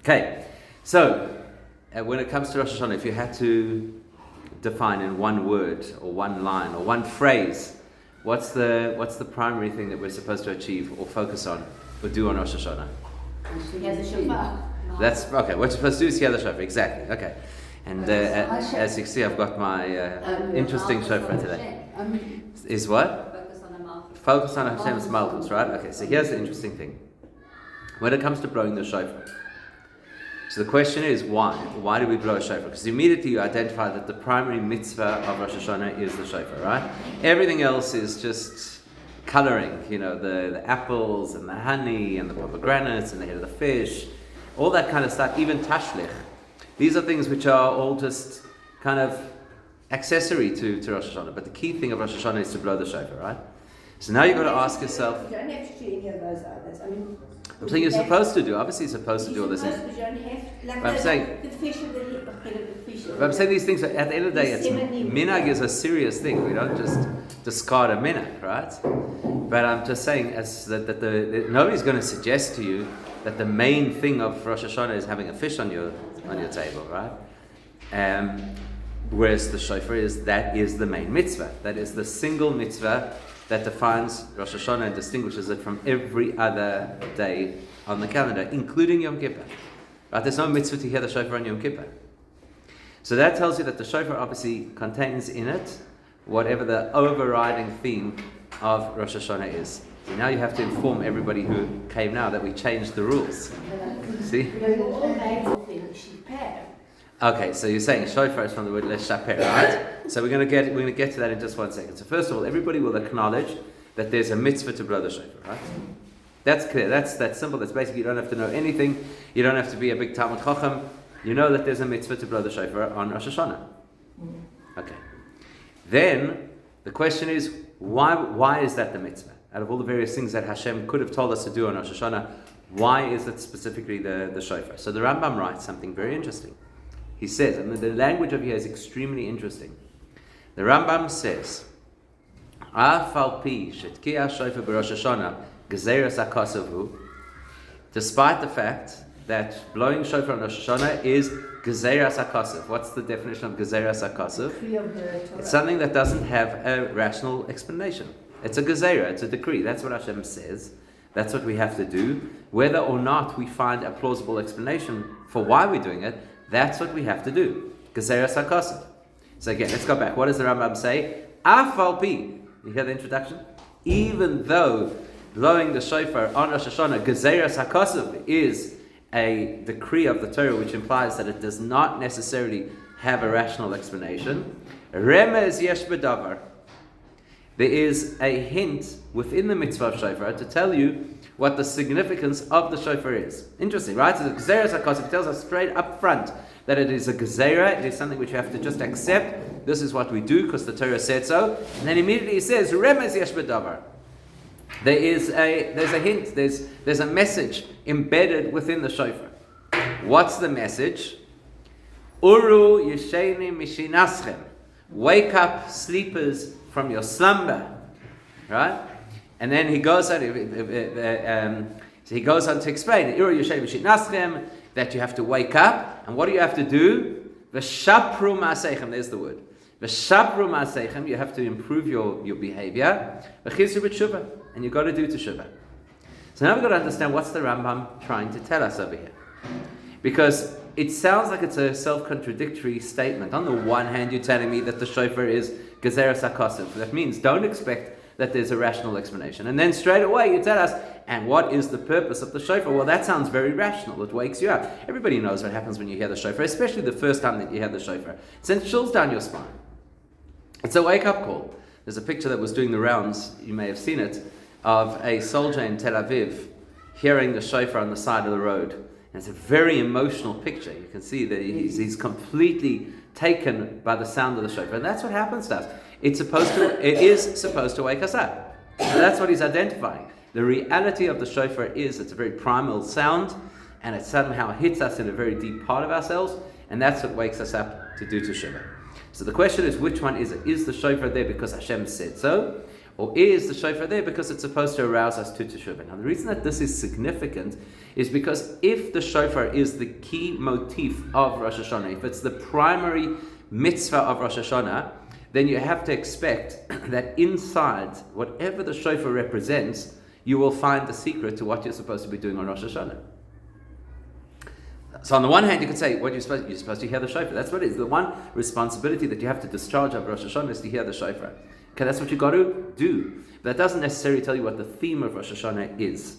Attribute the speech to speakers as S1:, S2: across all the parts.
S1: Okay, so when it comes to Rosh Hashanah, if you had to define in one word or one line or one phrase, what's the primary thing that we're supposed to achieve or focus on or do on Rosh Hashanah?
S2: Hear the shofar.
S1: That's okay. What you're supposed to do is hear the shofar. Exactly. Okay. And as you see, I've got my interesting shofar today. Is what?
S2: Focus on the mouth.
S1: Focus on Hashem's malchus, right? Okay. So here's the interesting thing. When it comes to blowing the shofar, so the question is why? Why do we blow a shofar? Because immediately you identify that the primary mitzvah of Rosh Hashanah is the shofar, right? Everything else is just coloring, the apples and the honey and the pomegranates and the head of the fish, all that kind of stuff, even tashlich. These are things which are all just kind of accessory to Rosh Hashanah. But the key thing of Rosh Hashanah is to blow the shofar, right? So now you've got to ask yourself.
S3: You don't have to do any of those others.
S1: I'm saying you're supposed to do. Obviously, you're supposed to do all this.
S3: You don't have, like
S1: I'm saying.
S3: The fish of the head of the fish.
S1: But I'm saying these things. At the end of the day, minhag is a serious thing. We don't just discard a minhag, right? But I'm just saying, nobody's going to suggest to you that the main thing of Rosh Hashanah is having a fish on your table, right? Whereas the shofar is the main mitzvah. That is the single mitzvah that defines Rosh Hashanah and distinguishes it from every other day on the calendar, including Yom Kippur. Right? There's no mitzvah to hear the shofar on Yom Kippur. So that tells you that the shofar obviously contains in it whatever the overriding theme of Rosh Hashanah is. So now you have to inform everybody who came now that we changed the rules. See? Okay, so you're saying shofar is from the word leshaper, right? So we're going to get to that in just 1 second. So first of all, everybody will acknowledge that there's a mitzvah to blow the shofar, right? That's clear. That's simple. That's basically, you don't have to know anything. You don't have to be a big Talmud Chacham. You know that there's a mitzvah to blow the shofar on Rosh Hashanah. Okay. Then the question is, why is that the mitzvah? Out of all the various things that Hashem could have told us to do on Rosh Hashanah, why is it specifically the shofar? So the Rambam writes something very interesting. He says, and the language of here is extremely interesting. The Rambam says, despite the fact that blowing shofar on Rosh Hashanah is gezeiras hakosov. What's the definition of gezeiras hakosov? It's something that doesn't have a rational explanation. It's a gezeira, it's a decree. That's what Hashem says. That's what we have to do. Whether or not we find a plausible explanation for why we're doing it, that's what we have to do. Gezeiras hakosov. So again, let's go back. What does the Rambam say? Af al pi. You hear the introduction? Even though blowing the shofar on Rosh Hashanah, gezeiras hakosov, is a decree of the Torah, which implies that it does not necessarily have a rational explanation. Remez yesh bedavar. There is a hint within the mitzvah of shofar to tell you what the significance of the shofar is. Interesting, right? So the gezeiras hakosov tells us straight up front that it is a gezeira, it is something which you have to just accept. This is what we do because the Torah said so. And then immediately he says, remez yesh bedavar. There's a hint, there's a message embedded within the shofar. What's the message? Uru yesheni mishinaschem. Wake up, sleepers, from your slumber, right? And then he goes on. So he goes on to explain Uru yesheni mishinaschem, that you have to wake up, and what do you have to do? V'shapru ma'aseichem. There's the word. V'shapru ma'aseichem. You have to improve your behavior. V'chizru b'teshuvah. And you've got to do teshuvah. So now we've got to understand what's the Rambam trying to tell us over here. Because it sounds like it's a self-contradictory statement. On the one hand, you're telling me that the shofar is gezeiras hakosov. That means don't expect that there's a rational explanation. And then straight away you tell us, and what is the purpose of the shofar? Well, that sounds very rational. It wakes you up. Everybody knows what happens when you hear the shofar, especially the first time that you hear the shofar. It sends chills down your spine. It's a wake-up call. There's a picture that was doing the rounds, you may have seen it, of a soldier in Tel Aviv hearing the shofar on the side of the road. And it's a very emotional picture. You can see that he's completely taken by the sound of the shofar. And that's what happens to us. It is supposed to wake us up. So that's what he's identifying. The reality of the shofar is it's a very primal sound, and it somehow hits us in a very deep part of ourselves, and that's what wakes us up to do teshuvah. So the question is, which one is it? Is the shofar there because Hashem said so? Or is the shofar there because it's supposed to arouse us to teshuvah? Now, the reason that this is significant is because if the shofar is the key motif of Rosh Hashanah, if it's the primary mitzvah of Rosh Hashanah, then you have to expect that inside, whatever the shofar represents, you will find the secret to what you're supposed to be doing on Rosh Hashanah. So on the one hand, you could say, you're supposed to hear the shofar. That's what it is. The one responsibility that you have to discharge of Rosh Hashanah is to hear the shofar. Okay, that's what you got to do. But that doesn't necessarily tell you what the theme of Rosh Hashanah is.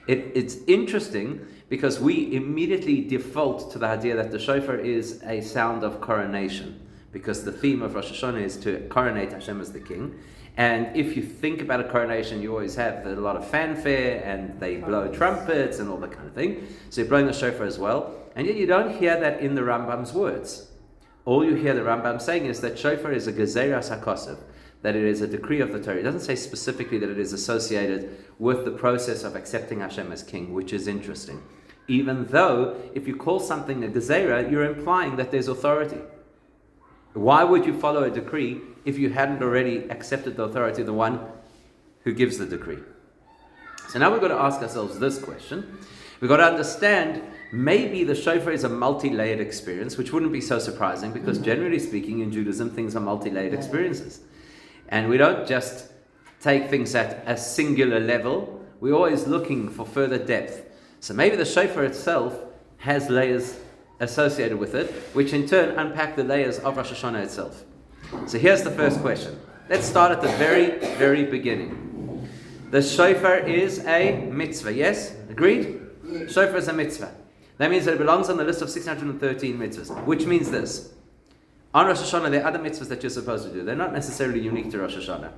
S1: It's interesting because we immediately default to the idea that the shofar is a sound of coronation, because the theme of Rosh Hashanah is to coronate Hashem as the king. And if you think about a coronation, you always have a lot of fanfare, and they blow trumpets and all that kind of thing. So you're blowing the shofar as well. And yet you don't hear that in the Rambam's words. All you hear the Rambam saying is that shofar is a gezeras hakosev, that it is a decree of the Torah. It doesn't say specifically that it is associated with the process of accepting Hashem as king, which is interesting. Even though, if you call something a gezerah, you're implying that there's authority. Why would you follow a decree if you hadn't already accepted the authority of the one who gives the decree? So now we've got to ask ourselves this question. We've got to understand, maybe the shofar is a multi-layered experience, which wouldn't be so surprising, because generally speaking in Judaism, things are multi-layered experiences. And we don't just take things at a singular level. We're always looking for further depth. So maybe the shofar itself has layers associated with it, which in turn unpack the layers of Rosh Hashanah itself. So here's the first question. Let's start at the very, very beginning. The shofar is a mitzvah, yes? Agreed? Yes. Shofar is a mitzvah. That means that it belongs on the list of 613 mitzvahs, which means this. On Rosh Hashanah, there are other mitzvahs that you're supposed to do. They're not necessarily unique to Rosh Hashanah.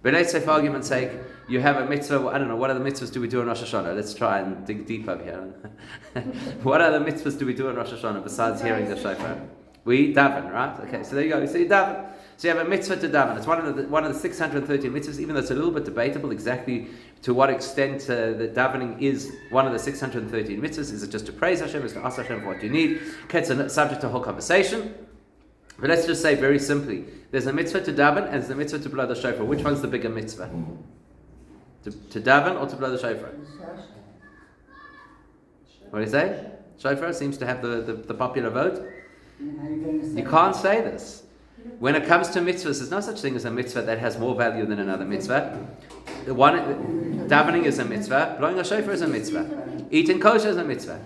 S1: But let's say, for argument's sake, you have a mitzvah. I don't know, what other mitzvahs do we do on Rosh Hashanah? Let's try and dig deep over here. What other mitzvahs do we do on Rosh Hashanah besides hearing the shofar? We daven, right? Okay, so there you go. So you daven. So you have a mitzvah to daven. It's one of the 613 mitzvahs, even though it's a little bit debatable exactly to what extent the davening is one of the 613 mitzvahs. Is it just to praise Hashem? Is it to ask Hashem for what you need? Okay, it's a subject to a whole conversation. But let's just say very simply, there's a mitzvah to daven and there's a mitzvah to blow the shofar. Which one's the bigger mitzvah? To daven or to blow the shofar? What do you say? Shofar seems to have the popular vote. You can't say this. When it comes to mitzvahs, there's no such thing as a mitzvah that has more value than another mitzvah. Davening is a mitzvah, blowing a shofar is a mitzvah, eating kosher is a mitzvah.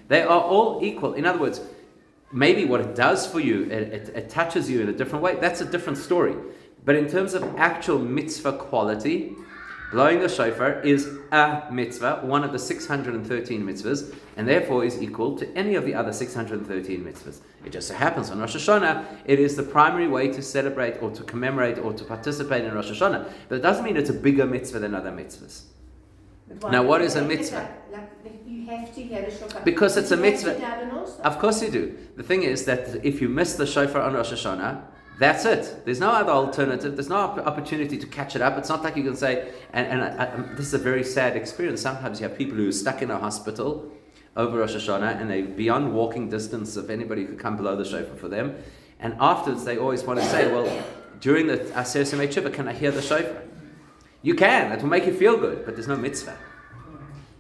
S1: They are all equal. In other words, maybe what it does for you, it touches you in a different way. That's a different story. But in terms of actual mitzvah quality, blowing the shofar is a mitzvah, one of the 613 mitzvahs, and therefore is equal to any of the other 613 mitzvahs. It just so happens on Rosh Hashanah, it is the primary way to celebrate or to commemorate or to participate in Rosh Hashanah. But it doesn't mean it's a bigger mitzvah than other mitzvahs. Now, what is a mitzvah?
S3: You have to hear the shofar.
S1: Because it's a mitzvah.
S3: You have to daven also.
S1: Of course you do. The thing is that if you miss the shofar on Rosh Hashanah, that's it. There's no other alternative. There's no opportunity to catch it up. It's not like you can say, this is a very sad experience. Sometimes you have people who are stuck in a hospital over Rosh Hashanah and they're beyond walking distance of anybody who could come below the shofar for them. And afterwards they always want to say, well, during the Aser Semei Tshuva, can I hear the shofar? You can. It will make you feel good, but there's no mitzvah.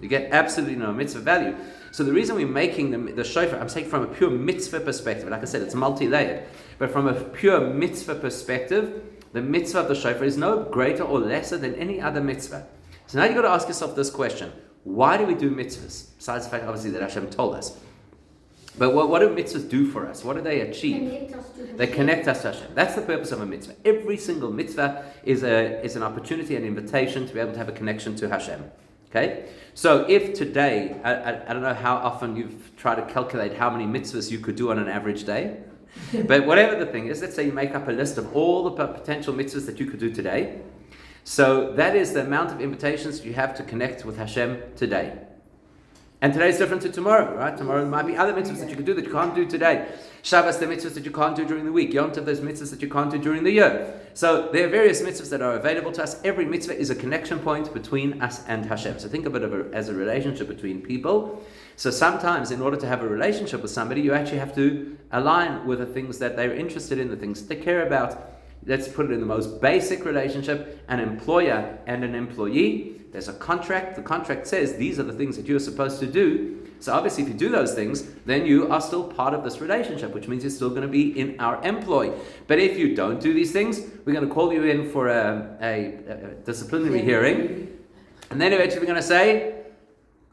S1: You get absolutely no mitzvah value. So the reason we're making the shofar, I'm saying from a pure mitzvah perspective, like I said, it's multi-layered, but from a pure mitzvah perspective, the mitzvah of the shofar is no greater or lesser than any other mitzvah. So now you've got to ask yourself this question. Why do we do mitzvahs? Besides the fact, obviously, that Hashem told us. But what do mitzvahs do for us? What do they achieve? They connect us to Hashem. That's the purpose of a mitzvah. Every single mitzvah is an opportunity, an invitation to be able to have a connection to Hashem. Okay? So if today, I don't know how often you've tried to calculate how many mitzvahs you could do on an average day, but whatever the thing is, let's say you make up a list of all the potential mitzvahs that you could do today. So that is the amount of invitations you have to connect with Hashem today. And today is different to tomorrow, right? Tomorrow there might be other mitzvahs that you could do that you can't do today. Shabbos, the mitzvahs that you can't do during the week. Yom Tov, those mitzvahs that you can't do during the year. So there are various mitzvahs that are available to us. Every mitzvah is a connection point between us and Hashem. So think of it as a relationship between people. So sometimes in order to have a relationship with somebody, you actually have to align with the things that they're interested in, the things they care about. let's put it in the most basic relationship, an employer and an employee. There's a contract. The contract says these are the things that you're supposed to do. So obviously if you do those things, then you are still part of this relationship, which means you're still going to be in our employ. But if you don't do these things, we're going to call you in for a disciplinary hearing. And then eventually we're going to say,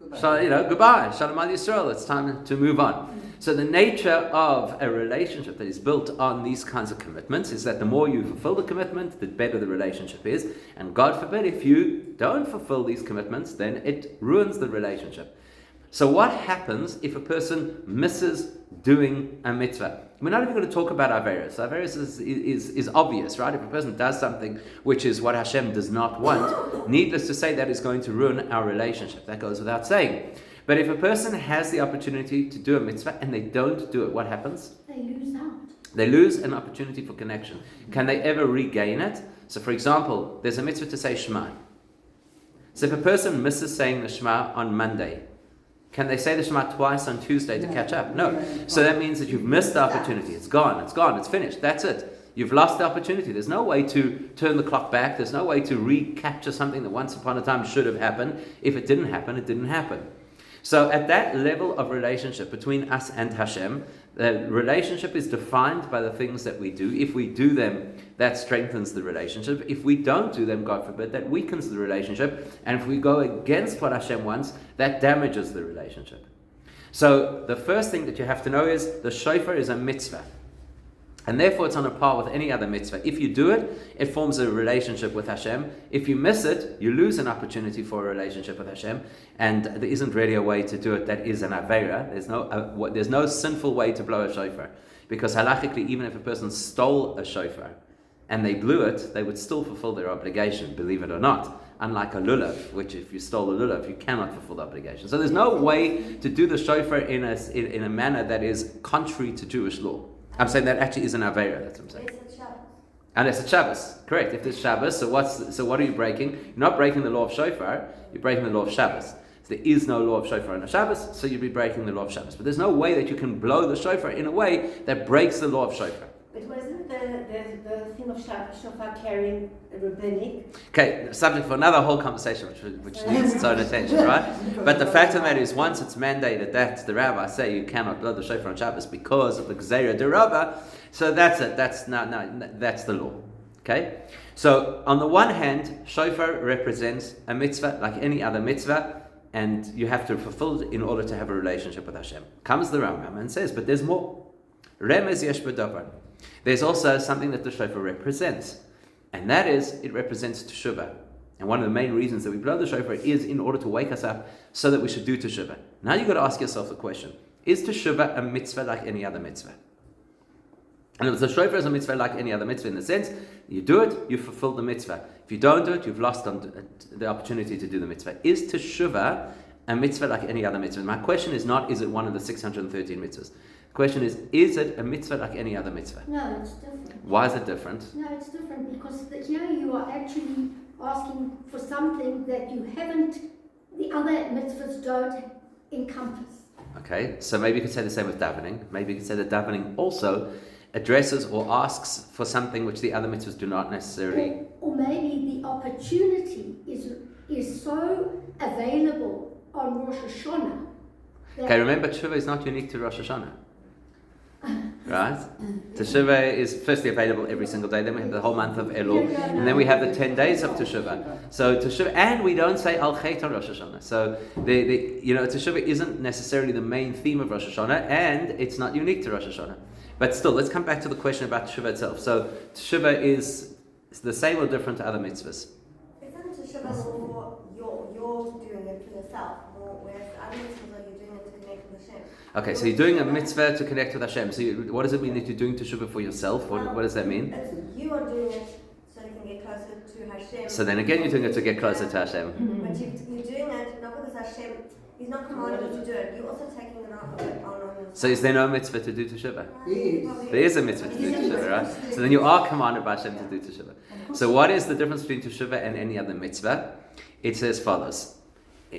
S1: goodbye. Shalom al Yisrael. It's time to move on. So the nature of a relationship that is built on these kinds of commitments is that the more you fulfill the commitment, the better the relationship is. And God forbid, if you don't fulfill these commitments, then it ruins the relationship. So what happens if a person misses doing a mitzvah? We're not even going to talk about Averos. Averos is obvious, right? If a person does something which is what Hashem does not want, needless to say, that is going to ruin our relationship. That goes without saying. But if a person has the opportunity to do a mitzvah and they don't do it, what happens?
S3: They lose out.
S1: They lose an opportunity for connection. Can they ever regain it? So for example, there's a mitzvah to say Shema. So if a person misses saying the Shema on Monday, can they say the Shema twice on Tuesday to catch up? No. So that means that you've missed the opportunity. It's gone, it's finished, that's it. You've lost the opportunity. There's no way to turn the clock back. There's no way to recapture something that once upon a time should have happened. If it didn't happen, it didn't happen. So at that level of relationship between us and Hashem, the relationship is defined by the things that we do. If we do them, that strengthens the relationship. If we don't do them, God forbid, that weakens the relationship. And if we go against what Hashem wants, that damages the relationship. So the first thing that you have to know is the shofar is a mitzvah. And therefore it's on a par with any other mitzvah. If you do it, it forms a relationship with Hashem. If you miss it, you lose an opportunity for a relationship with Hashem. And there isn't really a way to do it that is an aveira. There's no sinful way to blow a shofar. Because halachically, even if a person stole a shofar and they blew it, they would still fulfill their obligation, believe it or not. Unlike a lulav, which if you stole a lulav, you cannot fulfill the obligation. So there's no way to do the shofar in a manner that is contrary to Jewish law. I'm saying that actually is an Aveira, that's what I'm saying.
S3: It's a Shabbos.
S1: Unless it's Shabbos, correct. If there's Shabbos, so what are you breaking? You're not breaking the law of shofar, you're breaking the law of Shabbos. So there is no law of shofar on a Shabbos, so you'd be breaking the law of Shabbos. But there's no way that you can blow the shofar in a way that breaks the law of shofar.
S3: But wasn't the thing of shofar carrying rabbinic?
S1: Okay, subject for another whole conversation which needs its own attention, right? But the fact of the matter is, once it's mandated that the rabbis say you cannot blow the shofar on Shabbos because of the Gzeira Derava, so that's it. That's the law. Okay? So on the one hand, shofar represents a mitzvah like any other mitzvah, and you have to fulfill it in order to have a relationship with Hashem. Comes the Rambam and says, but there's more. Remez yesh b'davar. There's also something that the shofar represents, and that is, it represents teshuvah. And one of the main reasons that we blow the shofar is in order to wake us up so that we should do teshuvah. Now you've got to ask yourself the question, is teshuvah a mitzvah like any other mitzvah? And the shofar is a mitzvah like any other mitzvah in the sense, you do it, you fulfill the mitzvah. If you don't do it, you've lost the opportunity to do the mitzvah. Is teshuvah a mitzvah like any other mitzvah? My question is not, is it one of the 613 mitzvahs? The question is it a mitzvah like any other mitzvah?
S4: No, it's different.
S1: Why is it different?
S4: No, it's different because here you are actually asking for something that you haven't, the other mitzvahs don't encompass.
S1: Okay, so maybe you could say the same with davening. Maybe you could say that davening also addresses or asks for something which the other mitzvahs do not necessarily.
S4: Or maybe the opportunity is so available on Rosh Hashanah.
S1: Okay, remember, Teshuvah is not unique to Rosh Hashanah. Right? Teshuvah is firstly available every single day, then we have the whole month of Elul, and then we have the 10 days of Teshuvah. So Teshuvah, and we don't say Al Chet on Rosh Hashanah. So Teshuvah isn't necessarily the main theme of Rosh Hashanah, and it's not unique to Rosh Hashanah. But still, let's come back to the question about Teshuvah itself. So Teshuvah is the same or different to other mitzvahs?
S5: Isn't Teshuvah more you're doing it for yourself, whereas other mitzvahs are you doing it to connect with Hashem?
S1: Okay, so you're doing a mitzvah to connect with Hashem. So what does it mean that you're doing Teshuvah for yourself? What does that mean?
S5: You are doing it so you can get closer to Hashem.
S1: So then again, you're doing it to get closer to Hashem.
S5: But you're doing it not because Hashem, He's not commanding you to do it. You're also taking it on yourself.
S1: So is there no mitzvah to do Teshuvah? There is a mitzvah to do Teshuvah, right? So then you are commanded by Hashem to do Teshuvah. So what is the difference between Teshuvah and any other mitzvah? It's as follows.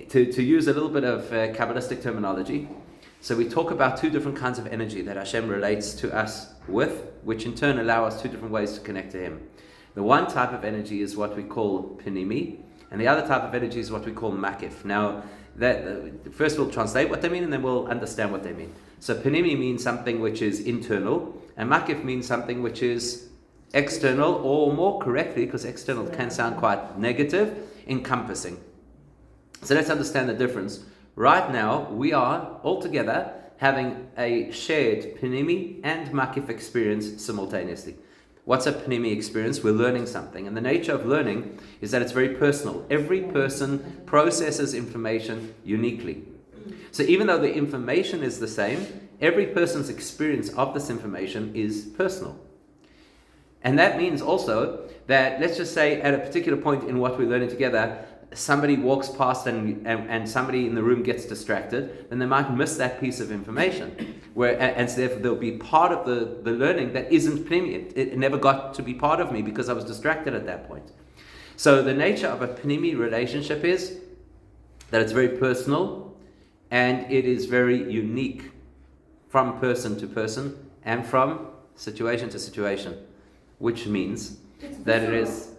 S1: To use a little bit of Kabbalistic terminology, So we talk about two different kinds of energy that Hashem relates to us with, which in turn allow us two different ways to connect to Him. The one type of energy is what we call Pnimi, and the other type of energy is what we call Makif. Now, first we'll translate what they mean, and then we'll understand what they mean. So Pnimi means something which is internal, and Makif means something which is external, or more correctly, because external can sound quite negative, encompassing. So let's understand the difference. Right now, we are all together having a shared Pnimi and Makif experience simultaneously. What's a Pnimi experience? We're learning something. And the nature of learning is that it's very personal. Every person processes information uniquely. So even though the information is the same, every person's experience of this information is personal. And that means also that, let's just say at a particular point in what we're learning together, somebody walks past and somebody in the room gets distracted, then they might miss that piece of information. And so therefore there'll be part of the learning that isn't Pnimi. It never got to be part of me because I was distracted at that point. So the nature of a Pnimi relationship is that it's very personal and it is very unique from person to person and from situation to situation, which means that it is...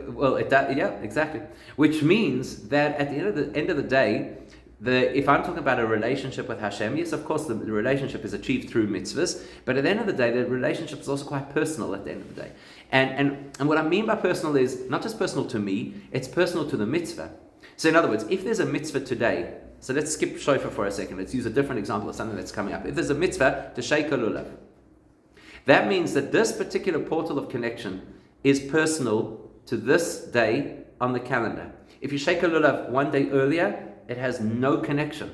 S1: Well, yeah, exactly. Which means that at the end of the day, if I'm talking about a relationship with Hashem, yes, of course, the relationship is achieved through mitzvahs, but at the end of the day, the relationship is also quite personal at the end of the day. And what I mean by personal is not just personal to me, it's personal to the mitzvah. So in other words, if there's a mitzvah today, so let's skip shofar for a second, let's use a different example of something that's coming up. If there's a mitzvah to shake a lulav, that means that this particular portal of connection is personal to this day on the calendar. If you shake a lulav one day earlier, it has no connection.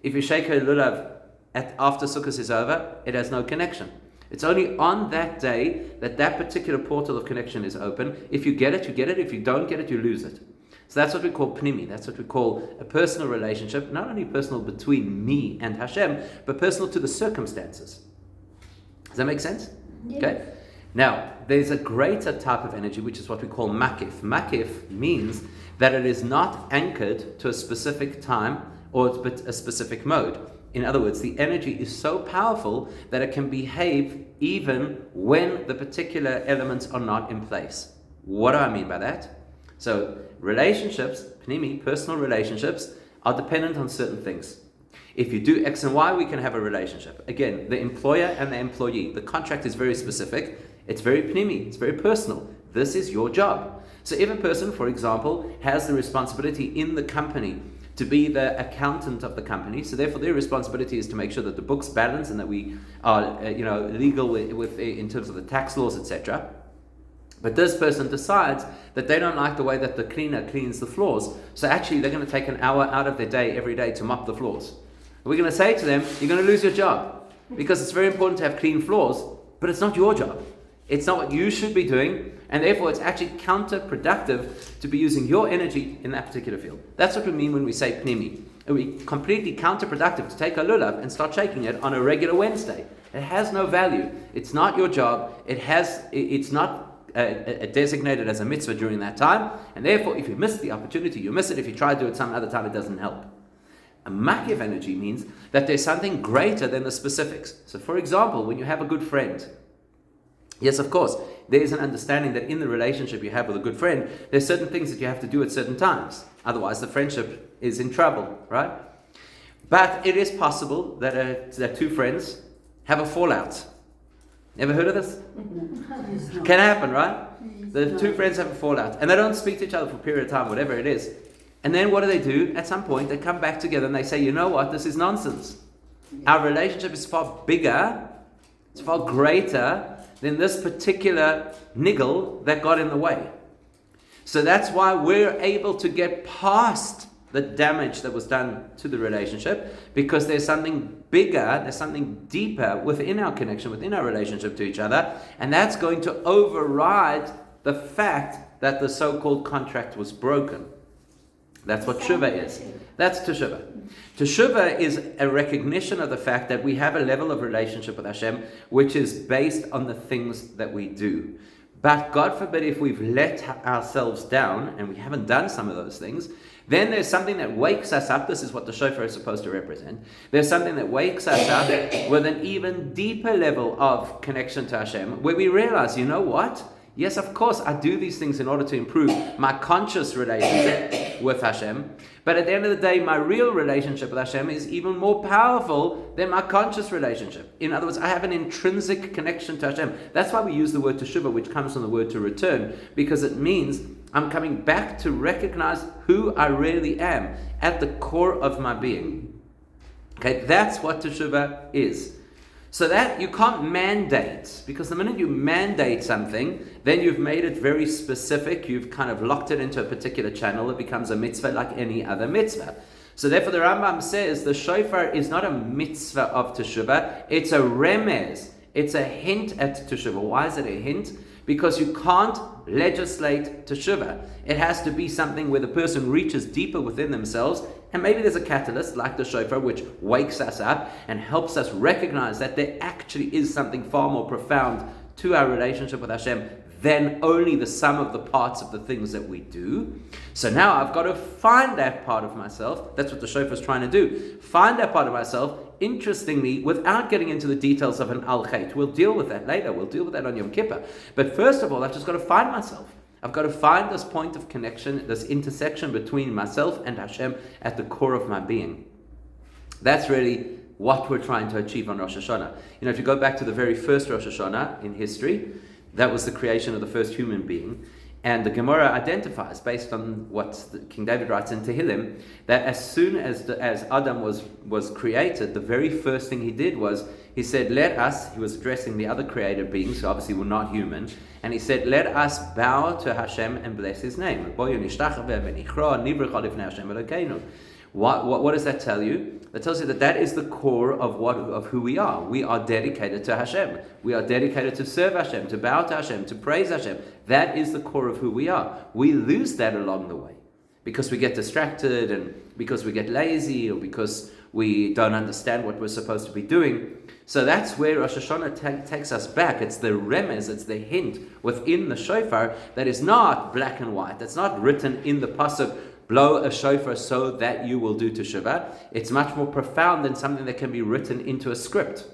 S1: If you shake a lulav after Sukkot is over, it has no connection. It's only on that day that particular portal of connection is open. If you get it, you get it. If you don't get it, you lose it. So that's what we call Pnimi. That's what we call a personal relationship, not only personal between me and Hashem, but personal to the circumstances. Does that make sense?
S4: Yes.
S1: Okay. Now, there's a greater type of energy, which is what we call Makif. Makif means that it is not anchored to a specific time or a specific mode. In other words, the energy is so powerful that it can behave even when the particular elements are not in place. What do I mean by that? So, relationships, Pnimi, personal relationships, are dependent on certain things. If you do X and Y, we can have a relationship. Again, the employer and the employee. The contract is very specific. It's very Pnimi. It's very personal. This is your job. So if a person, for example, has the responsibility in the company to be the accountant of the company, so therefore their responsibility is to make sure that the books balance and that we are legal with in terms of the tax laws, etc. But this person decides that they don't like the way that the cleaner cleans the floors. So actually they're going to take an hour out of their day every day to mop the floors. We're going to say to them, you're going to lose your job because it's very important to have clean floors, but it's not your job. It's not what you should be doing, and therefore it's actually counterproductive to be using your energy in that particular field. That's what we mean when we say Pnimi. It would be completely counterproductive to take a lulav and start shaking it on a regular Wednesday. It has no value. It's not your job. It's not designated as a mitzvah during that time, and therefore if you miss the opportunity, you miss it. If you try to do it some other time, it doesn't help. A Makif energy means that there's something greater than the specifics. So for example, when you have a good friend, yes, of course, there is an understanding that in the relationship you have with a good friend, there's certain things that you have to do at certain times. Otherwise, the friendship is in trouble, right? But it is possible that two friends have a fallout. Ever heard of this? Can happen, right? The two friends have a fallout, and they don't speak to each other for a period of time, whatever it is. And then what do? At some point, they come back together and they say, you know what, this is nonsense. Our relationship is far bigger, it's far greater than this particular niggle that got in the way. So that's why we're able to get past the damage that was done to the relationship, because there's something bigger, there's something deeper within our connection, within our relationship to each other, and that's going to override the fact that the so-called contract was broken. That's what Teshuvah is. That's Teshuvah. Teshuvah is a recognition of the fact that we have a level of relationship with Hashem which is based on the things that we do. But God forbid if we've let ourselves down and we haven't done some of those things, Then there's something that wakes us up. This is what the shofar is supposed to represent. There's something that wakes us up with an even deeper level of connection to Hashem, where we realize, you know what? Yes, of course, I do these things in order to improve my conscious relationship with Hashem. But at the end of the day, my real relationship with Hashem is even more powerful than my conscious relationship. In other words, I have an intrinsic connection to Hashem. That's why we use the word teshuvah, which comes from the word to return, because it means I'm coming back to recognize who I really am at the core of my being. Okay, that's what teshuvah is. So that you can't mandate, because the minute you mandate something, then you've made it very specific, you've kind of locked it into a particular channel, it becomes a mitzvah like any other mitzvah. So therefore the Rambam says the shofar is not a mitzvah of teshuvah, it's a remez, it's a hint at teshuvah. Why is it a hint? Because you can't legislate teshuvah. It has to be something where the person reaches deeper within themselves, and maybe there's a catalyst like the shofar which wakes us up and helps us recognize that there actually is something far more profound to our relationship with Hashem than only the sum of the parts of the things that we do. So now I've got to find that part of myself. That's what the shofar is trying to do. Find that part of myself, interestingly, without getting into the details of an al-khayt. We'll deal with that later. We'll deal with that on Yom Kippur. But first of all, I've just got to find myself. I've got to find this point of connection, this intersection between myself and Hashem at the core of my being. That's really what we're trying to achieve on Rosh Hashanah. You know, if you go back to the very first Rosh Hashanah in history, that was the creation of the first human being. And the Gemara identifies, based on what King David writes in Tehillim, that as soon as Adam was created, the very first thing he did was, he said, he was addressing the other created beings, who obviously were not human, and he said, let us bow to Hashem and bless his name. What does that tell you? That tells you that is the core of who we are. We are dedicated to Hashem. We are dedicated to serve Hashem, to bow to Hashem, to praise Hashem. That is the core of who we are. We lose that along the way because we get distracted and because we get lazy or because we don't understand what we're supposed to be doing. So that's where Rosh Hashanah takes us back. It's the remez, it's the hint within the shofar that is not black and white. That's not written in the pasuk, blow a shofar so that you will do teshuvah. It's much more profound than something that can be written into a script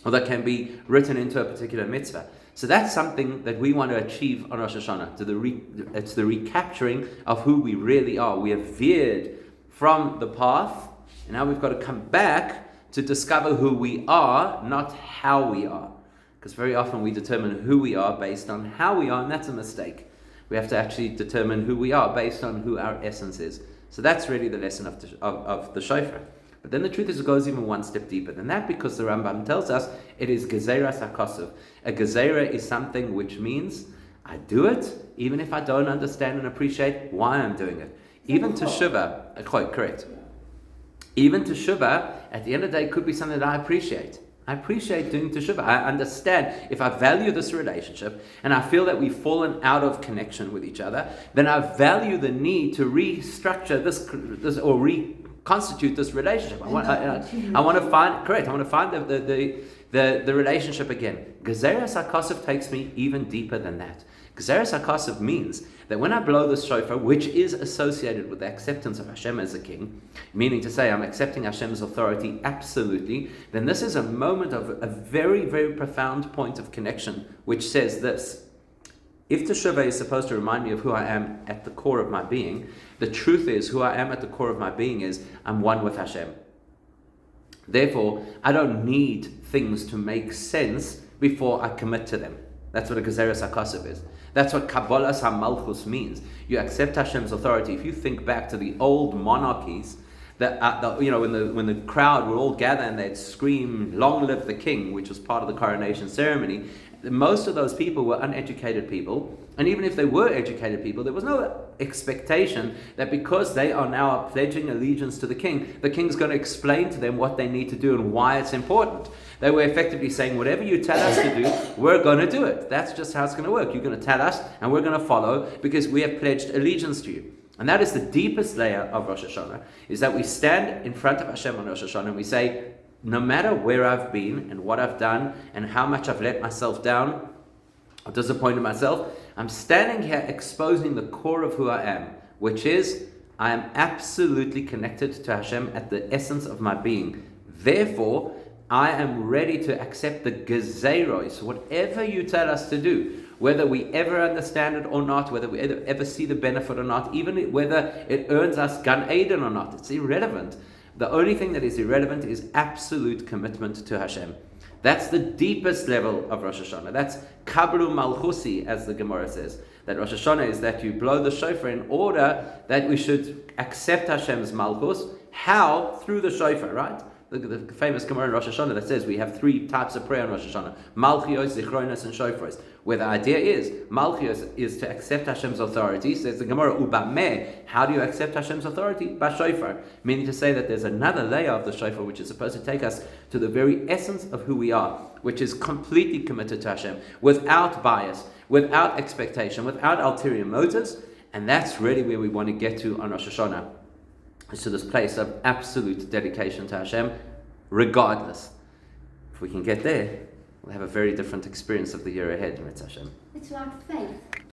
S1: or that can be written into a particular mitzvah. So that's something that we want to achieve on Rosh Hashanah. It's the recapturing of who we really are. We have veered from the path, and now we've got to come back to discover who we are, not how we are. Because very often we determine who we are based on how we are, and that's a mistake. We have to actually determine who we are based on who our essence is. So that's really the lesson of the shofar. But then the truth is it goes even one step deeper than that, because the Rambam tells us it is gezeras hakosov. A gezerah is something which means I do it even if I don't understand and appreciate why I'm doing it. Even teshuvah, quite correct. Even teshuvah, at the end of the day, could be something that I appreciate. I appreciate doing teshuvah. I understand if I value this relationship and I feel that we've fallen out of connection with each other, then I value the need to restructure this or reconstitute this relationship. I want to find the relationship again. Gezeras HaKosov takes me even deeper than that. Gezeras HaKosov means that when I blow the shofar, which is associated with the acceptance of Hashem as a king, meaning to say I'm accepting Hashem's authority absolutely, then this is a moment of a very, very profound point of connection, which says this: if the shofar is supposed to remind me of who I am at the core of my being, the truth is who I am at the core of my being is I'm one with Hashem. Therefore, I don't need things to make sense before I commit to them. That's what a gezeras hakosov is. That's what Kabbalas HaMalchus means. You accept Hashem's authority. If you think back to the old monarchies, when the crowd would all gather and they'd scream, "Long live the king," which was part of the coronation ceremony, most of those people were uneducated people. And even if they were educated people, there was no expectation that because they are now pledging allegiance to the king's going to explain to them what they need to do and why it's important. They were effectively saying, whatever you tell us to do, we're going to do it. That's just how it's going to work. You're going to tell us and we're going to follow because we have pledged allegiance to you. And that is the deepest layer of Rosh Hashanah, is that we stand in front of Hashem on Rosh Hashanah and we say, no matter where I've been and what I've done and how much I've let myself down or disappointed myself, I'm standing here exposing the core of who I am, which is I am absolutely connected to Hashem at the essence of my being. Therefore, I am ready to accept the gezeiros, whatever you tell us to do, whether we ever understand it or not, whether we ever see the benefit or not, even whether it earns us Gan Eden or not. It's irrelevant. The only thing that is irrelevant is absolute commitment to Hashem. That's the deepest level of Rosh Hashanah. That's Kablu Malchusi, as the Gemara says. That Rosh Hashanah is that you blow the shofar in order that we should accept Hashem's Malchus. How? Through the shofar, right? The famous Gemara in Rosh Hashanah that says we have 3 types of prayer in Rosh Hashanah: Malchios, Zichronos, and Shofaros. Where the idea is, Malchios is to accept Hashem's authority. Says the Gemara, Ubameh, how do you accept Hashem's authority? By shofar. Meaning to say that there's another layer of the shofar which is supposed to take us to the very essence of who we are, which is completely committed to Hashem, without bias, without expectation, without ulterior motives. And that's really where we want to get to on Rosh Hashanah. It's to this place of absolute dedication to Hashem, regardless. If we can get there, we'll have a very different experience of the year ahead, Mitzvah Hashem.
S4: It's like faith.